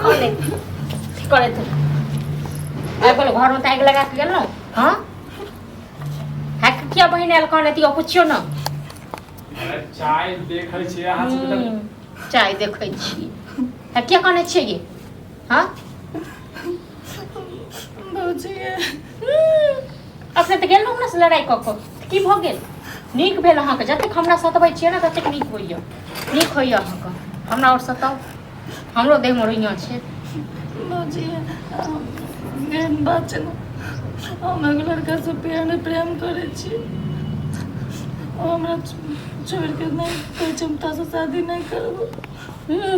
खा ले करे थे आ बोल घर में ताग लगा के गेल न हां है किया बहिन आल कहले ती पूछियो न चाय देखै छी अहाँ से चाय देखै छी है किया कहने छी ये हां भौजी अपने त गेल न से लड़ाई क की भ गेल नीक भेल अहाँ के जते हमरा सतबै छियै न तते नीक होइय अहाँ के हमरा और सताउ हमरो देह में रोइया छै भौजी एहन बात छै न हम एगो लड़का से प्रेम करै छी हमरा छोड़ के नहीं कहै छै हम तासँ शादी नहीं करबो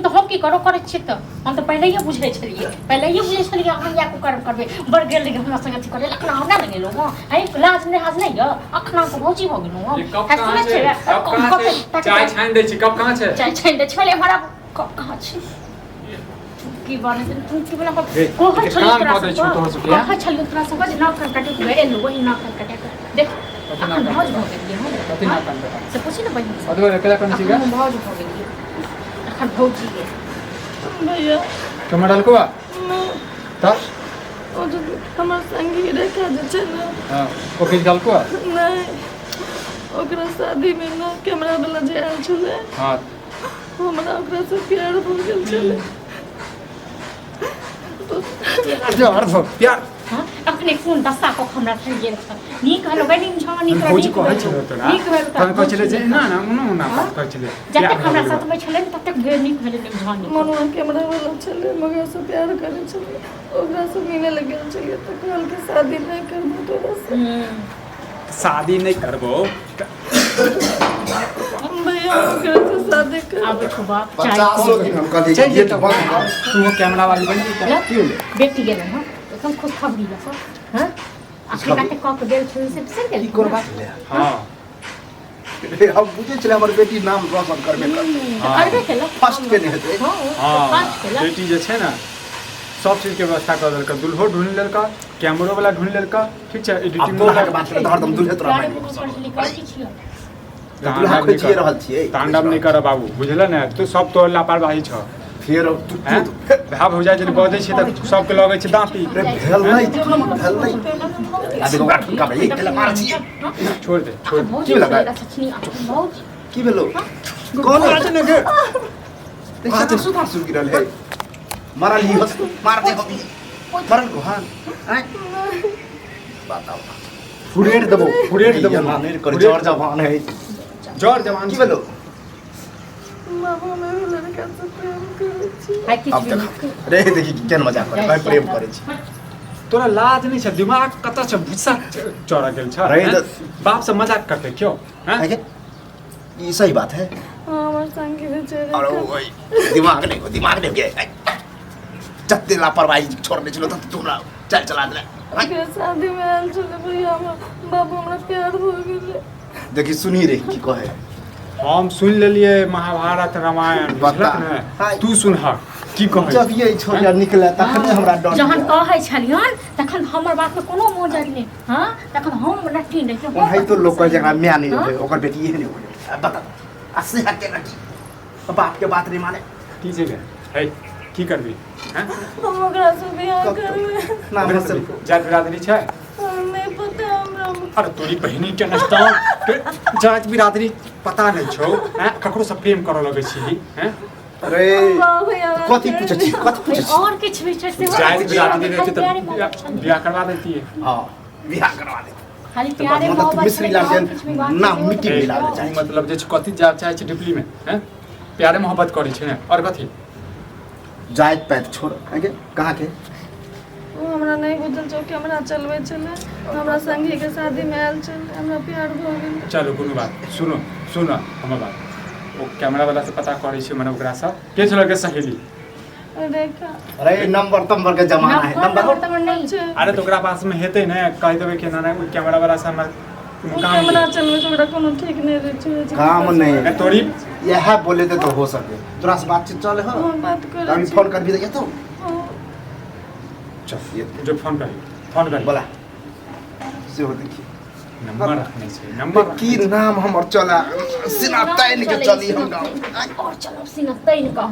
तो हम की करो करे छी त हम तो पहले ही बुझै छलिए हम या को करबे बड़ गेल रही हमरा संग अथी करे लेकिन हमरा लगे लोग है लाज नहीं हाज नहीं अखना को भौजी भ गेलो हम चाय छान दै छी कब कहां छै चाय छान दै छले हमरा कब कहां छै की बने तू की बोला को हर छलिए तोरा सब ना कर काटे के एलो वही ना कर काटे देख अखन भौज भ गेलिए कथि ना कर से पूछी ना बहिन अदो एकला कोन छी गा भौज भ गेलिए अखन भौजी भैया टमाटर को त ओ जो हमर संगी रेखा जे छै न हां ओके डाल को नहीं ओकरा शादी में न कैमरा वाला जे आयल छले हां हमरा ओकरा से प्यार भ गेल छले प्यार हां अपने कोन दशा को हमरा થઈ गेल छ नीक हलो बनी छानी कर भौजी कहै छलो तोरा नीक भेल त कहै छले जे ना कहै छले जते हमरा साथ में छले तते नीक भेल छानी मनुआ कैमरा वाला छले मगर से प्यार करे छले ओकरा से मिले लगे छले तो कहल के शादी नहीं करबो तोरा से शादी नहीं करबो भैया ओकरा से शादी कर अब तो बाप 50 दिन हम कहली ये तो बंद कर तू कैमरा वाली बन गई क्यों ले बेटी गेल हां एकदम खुश खबरी लको हां आखिर काटे कक गेल छले से बिसर गेल की करबा ले हां हम बुझे चले हमर बेटी नाम रोशन करबे कर करबे केला फर्स्ट के नहीं हेतै हां बेटी जे छै ना सब चीज के व्यवस्था कर देलका दुल्हो ढूंढ लेलका कैमरो वाला ढूंढ लेलका ठीक छै एडिटिंग वाला के बात कर हरदम दुल्हे तोरा माइन दुल्हा को जिए रहल छियै तांडव नहीं कर बाबू बुझले ना तू सब तो लापरवाही छ फिर तू भाव भौजा जे बजै छै त सब के लगै छै दांती भेल नहीं अभी को गाठ का भाई केला मार छियै छोड़ दे की लगा की भेलो कौन आज ने के देखा तो सुधार सुन गिरल है मारा ली मार दे हम मरल को हां हैं बताओ फुरेट दबो नहीं कर जोर जवान है जोर जवान की भेलो बाबा मैं लड़का से प्रेम करे छी अब देख रे देखी केन मजाक करे भाई प्रेम करे छी तोरा लाज नहीं छ दिमाग कत छ भुस्सा चढ़ा गेल छ रे बाप से मजाक करते क्यों हैं ये सही बात है हमर संगी बेचारे अरे ओए दिमाग नहीं गया जत्ते लापरवाही छोड़ने चलो तो तुमरा चल चला दे ओकरा शादी में आयल छले भैया बाबू हमरा प्यार भ गेले देखी सुनी रे की कहे हम सुन लेलिए महाभारत रामायण बता तू सुनहा की कहे जब ये छोरिया निकले तखन हमरा डर जहन कहै छलियन तखन हमर बात में कोनो मोजर नहीं हां तखन हम नठी नहीं है तो लोग जगह म्या नहीं होय ओकर बेटी ये नहीं होय बता असली हटे लगी बाप के बात नहीं माने की छै है की करबी हैं हम ओकरा से बियाह करबे नाम से जात बिरादरी छै नहीं पता हमरा अरे तोरी बहिनी के नस्ता जात बिरादरी पता नहीं छौ हैं ककरो से प्रेम करऽ लगै छी हैं अरे कथि पूछै छी और किछ भी छै से जात बिरादरी रहै त बियाह करवा देती है हां बियाह करवा दे खाली प्यारे मतलब मोहब्बत मिस्री लाल ना मिट्टी मिला दे चाहिए मतलब जे कथि जात चाहे छै डिप्ली में हैं प्यारे मोहब्बत करै छै और कथि जायत पैत छोड़ आगे कहां के वो हमरा नहीं बुझल छौ कि हमरा चलबै छले हमरा संगी के शादी में आयल छले हमरा प्यार भ गेल चलो कोनो बात सुनो हमर बात ओ कैमरा वाला से पता करै छै मने ओकरा से के छलो के सहेली रेखा अरे नंबर के जमाना है नंबर नहीं अरे तो ओकरा पास में हेतै ने कह देबै कि ना कैमरा वाला से हमर काम कैमरा चलबै छोड़ा कोनो ठीक नहीं रहे छै काम नहीं है तोरी यह बोले तो हो सके तोरा से बातचीत चले हो हम बात करे हम फोन कर भी दे तो चल ये जो फोन कर बोला से हो देखी नंबर रखने छै नंबर की नाम हमर चला सिना तैन के चली हम गांव और चलो सिना तैन कह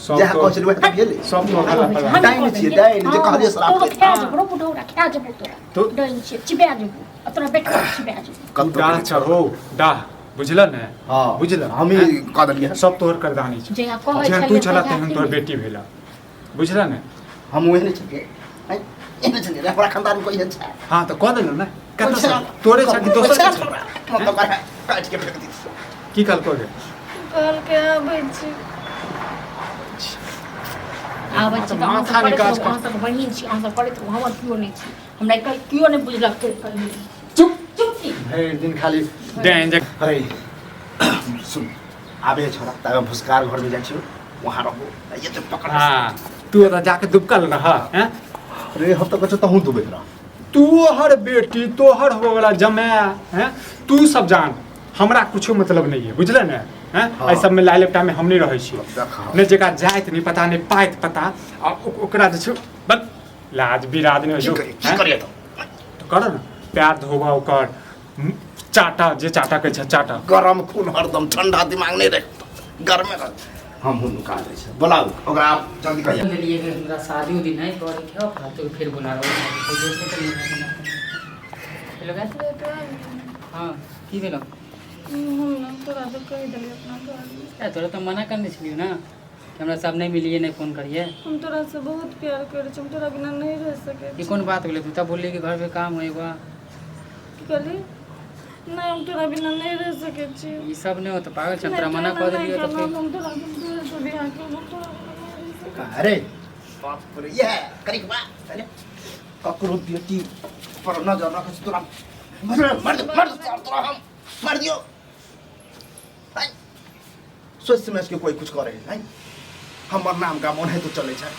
सब जहाँ तो- कहलिए वह भेले सब तो अगला पड़ा डाइन छिए डाइन जे कहलिए श्राप तो दे। खा जबरो बुढ़ौरा खा जबो तोरा तो- डइन छे चिबा जबो तोरा बेटा चिबा जबो तू डाह चढ़ो डाह बुझल ने हां बुझल हम ही कह देलिए सब तोहर करदानी छै जे आ कहै जेहन छलिए तू छला तेहन तोहर बेटी भेला बुझल ने हम ओहे नहीं छिए एने छलिए हमरा खानदान में कोई है छै हाँ तो कह देलो ना कत से तोरे छा कि दोसर के छा? मतलब काट के फेंक दी की कल को गे कल के आबै छी आबै छी त माथा अहाँ निकास सब कर। अहाँ सब बहिन छी अहाँ सब करैत रहू, हमर कियो नहीं छी हमरा कल कियो नहीं बुझलक के कहियो चुप चुप छी भरि दिन खाली डेन जे अरे सुन आबे छोरा तब भुसकार घर में जाइ छियो वहां रहो ये तो पकड़ हां तू तो जाके दुबकल रह हैं अरे हम तो कछ तहु दुबे रहा तोहर बेटी तोहर हो वाला जमाय हैं तू सब जान हमरा कुछो मतलब नहीं है बुझले ने हैं हाँ। एहि सब में लाइल एकटा में हम नहीं रहै छी देखा ने जेका जाइत नहीं पता नहीं पाइत पता आ ओकरा जे छै बस लाज बिराद नहीं हो की करिए तो तो कर ना प्यार धोबा ओकर चाटा जे चाटा के छै चाटा गरम खून हरदम ठंडा दिमाग नहीं रहे घर में रह हम हुन निकाल दे छै बुलाओ ओकरा आप जल्दी कहिए के लिए कि हमरा शादी उदी नहीं करे क्या तो फिर बुला रहा हूँ तो दोस्त के लिए हेलो गाइस हाँ की भेलो हम तोरा तो कह देलिए अपना घर तोरा तो मना करने छलियो ना कि हमरा सब नहीं मिलिए नहीं फोन करिए हम तोरा से बहुत प्यार करे छी, हम तोरा बिना नहीं रह सके ये कौन बात बोले तू तब बोली कि घर पे काम होएगा की कहली नहीं हम तोरा बिना नहीं रह सके छी ये सब नहीं होता पागल छ तोरा मना कर दियो तो फिर हम तोरा से बियाह के हम तोरा बिना नहीं रह सके अरे बाप रे ये करी बा अरे ककरो बेटी पर नजर रख तोरा मर तोरा हम मार दियो हाय सोच समझ के कोई कुछ करे हाय हमर नाम का मन है तो चले छै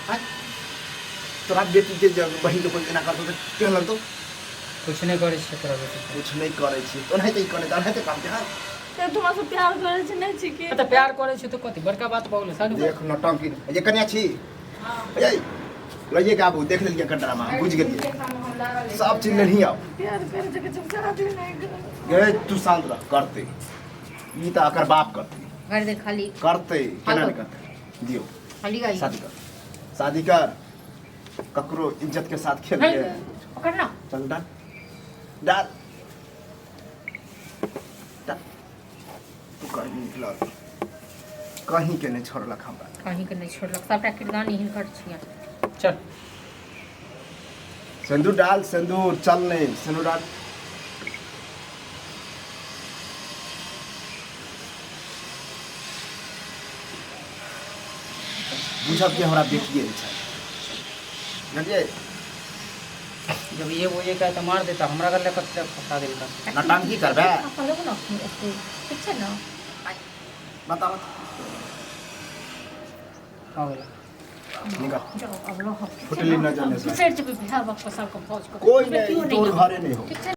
हाय तोरा बेटी के जब बहिन कोई केना करतो त केहन लगतो कुछ नहीं करे छ तोरा बेटी कुछ नहीं करे छी तो नहीं करे त नहीं काम के हां ते तुमा से प्यार करे छी नहीं छी के तो प्यार करे छ तो कथि बड़का बात बोले साडू देख नटंकी ये कन्या छी हां ये लइए के आबू देख लेलिए कंडरा में बुझ गेलिए सब चीज ले ही आओ प्यार करे छी के शादी नहीं करे गए तू शांत रह करते ई त अकर बाप करते घर दे खाली करते केना नहीं करते दियो खाली गई शादी कर ककरो इज्जत के साथ खेल नहीं के पकड़ ना चल डाल डाल डाल तू कहीं निकल कहीं के नहीं छोड़लक हमरा कहीं के नहीं छोड़लक सबटा किरदानी हिनकर छियन चल सिंदूर डाल सिंदूर चल नहीं सिंदूर डाल बुझब कि हमरा बेटिए छै बुझलिए जब ये वो ये कहता तो मार देता हमरा कर ले कत फंसा देता नटांकी करबे अपन लोग ना ठीक है ना बताओ हो गेला निकल जाओ अब लो फुटली नजर नहीं से सेठ जी भी बिहार वक्त पर सबको फौज को कोई नहीं तोर घरे नहीं हो ठीक है